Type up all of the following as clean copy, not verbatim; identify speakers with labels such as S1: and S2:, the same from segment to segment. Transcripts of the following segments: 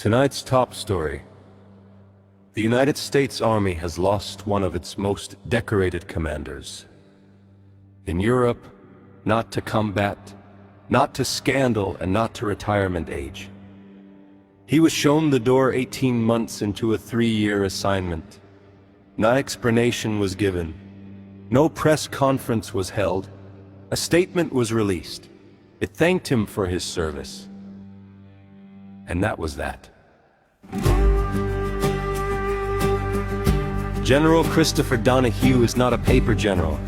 S1: Tonight's top story. The United States Army has lost one of its most decorated commanders. In Europe, not to combat, not to scandal, and not to retirement age. He was shown the door 18 months into a 3-year assignment. No explanation was given. No press conference was held. A statement was released. It thanked him for his service. And that was that. General Christopher Donahue is not a paper general.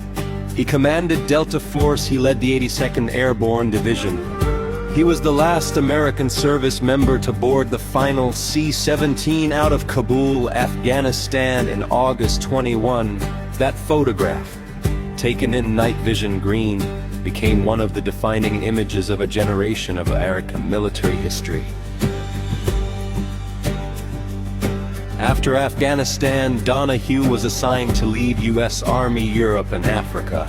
S1: He commanded Delta Force. He led the 82nd Airborne Division. He was the last American service member to board the final C-17 out of Kabul, Afghanistan in August 21. That photograph, taken in night vision green, became one of the defining images of a generation of American military history. After Afghanistan, Donahue was assigned to lead U.S. Army Europe and Africa,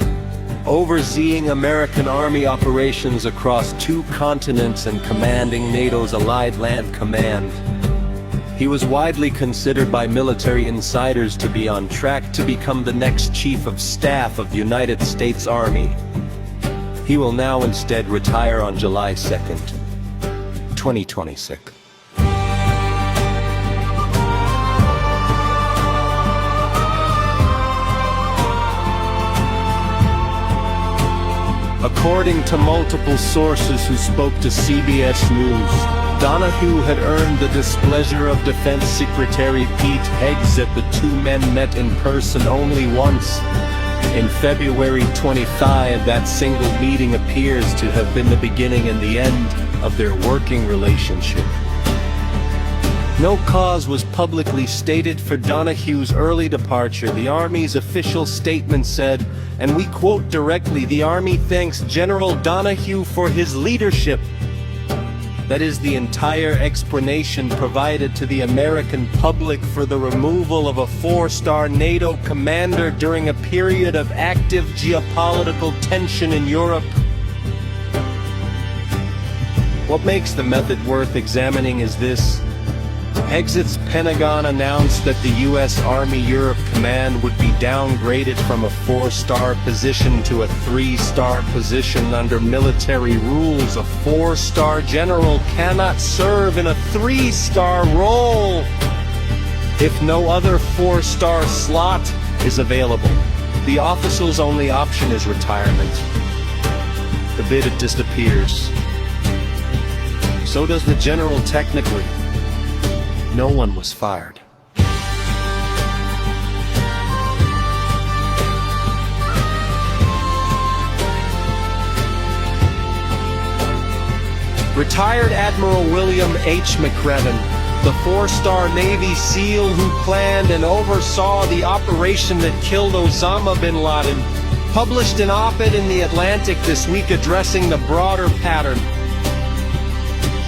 S1: overseeing American Army operations across 2 continents and commanding NATO's Allied Land Command. He was widely considered by military insiders to be on track to become the next Chief of Staff of the United States Army. He will now instead retire on July 2nd, 2026. According to multiple sources who spoke to CBS News, Donahue had earned the displeasure of Defense Secretary Pete Hegseth. The 2 men met in person only once. In February 25, that single meeting appears to have been the beginning and the end of their working relationship. No cause was publicly stated for Donahue's early departure. The Army's official statement said, and we quote directly, "The Army thanks General Donahue for his leadership." That is the entire explanation provided to the American public for the removal of a 4-star NATO commander during a period of active geopolitical tension in Europe. What makes the method worth examining is this. Hegseth's Pentagon announced that the U.S. Army Europe Command would be downgraded from a 4-star position to a 3-star position. Under military rules, a 4-star general cannot serve in a 3-star role if no other 4-star slot is available. The officer's only option is retirement. The bid disappears. So does the general technically. No one was fired. Retired Admiral William H. McReven, the 4-star Navy SEAL who planned and oversaw the operation that killed Osama bin Laden, published an op-ed in The Atlantic this week addressing the broader pattern.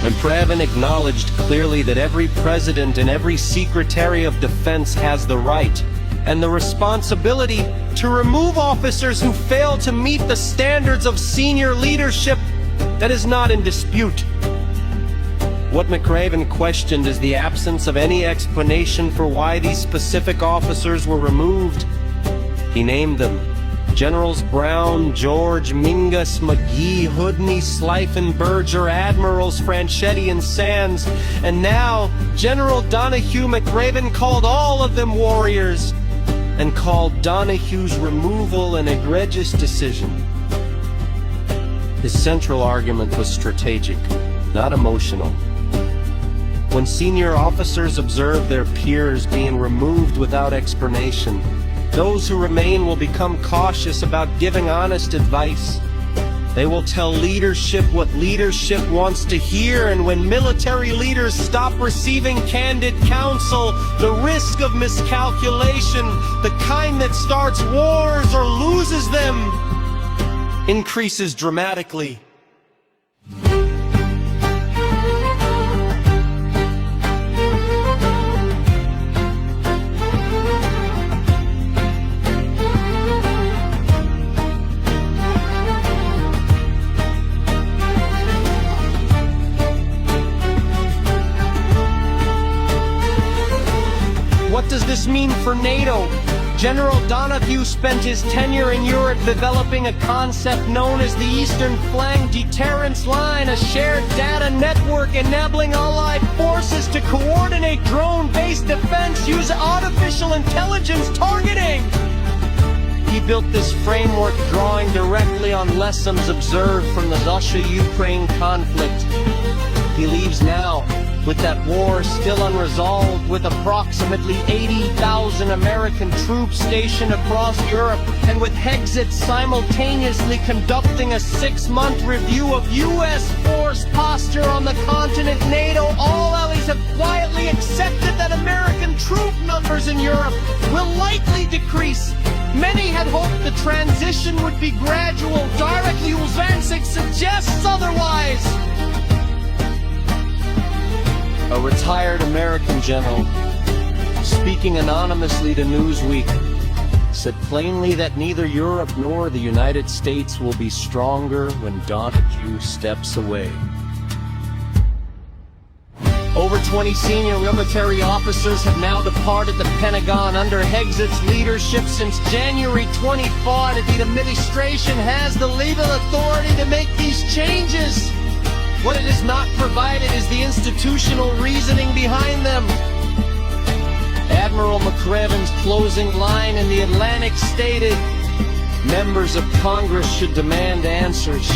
S1: McReven acknowledged clearly that every president and every Secretary of Defense has the right and the responsibility to remove officers who fail to meet the standards of senior leadership. That is not in dispute. What McReven questioned is the absence of any explanation for why these specific officers were removed. He named them Generals Brown, George, Mingus, McGee, Hoodney, Sliffen-Berger, Admirals Franchetti and Sands, and now General Donahue. McReven called all of them warriors and called Donahue's removal an egregious decision. His central argument was strategic, not emotional. When senior officers observe their peers being removed without explanation, those who remain will become cautious about giving honest advice. They will tell leadership what leadership wants to hear, and when military leaders stop receiving candid counsel, the risk of miscalculation, the kind that starts wars or loses them, increases dramatically. What does this mean for NATO? General Donahue spent his tenure in Europe developing a concept known as the Eastern Flank Deterrence Line, a shared data network enabling allied forces to coordinate drone-based defense using artificial intelligence targeting. He built this framework drawing directly on lessons observed from the Russia-Ukraine conflict. He leaves now, with that war still unresolved, with approximately 80,000 American troops stationed across Europe, and with Hegseth simultaneously conducting a 6-month review of U.S. force posture on the continent. NATO, all allies have quietly accepted that American troop numbers in Europe will likely decrease. Many had hoped the transition would be gradual. Directly, Ulvancic suggests otherwise. A retired American general, speaking anonymously to Newsweek, said plainly that neither Europe nor the United States will be stronger when Donahue steps away. Over 20 senior military officers have now departed the Pentagon under Hegseth's leadership since January 24. The administration has the legal authority to make these changes. What it has not provided is the institutional reasoning behind them. Admiral McCraven's closing line in the Atlantic stated, "Members of Congress should demand answers.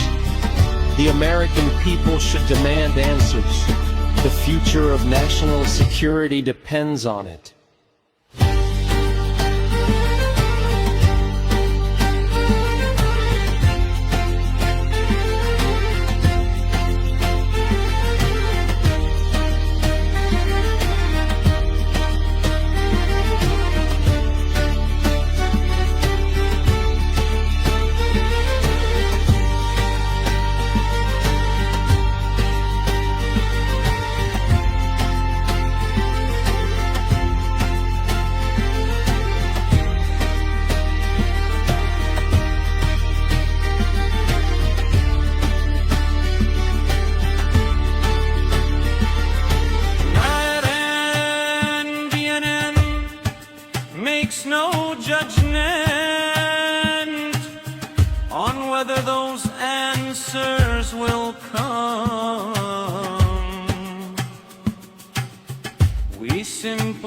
S1: The American people should demand answers. The future of national security depends on it."
S2: Makes no judgment on whether those answers will come. We simply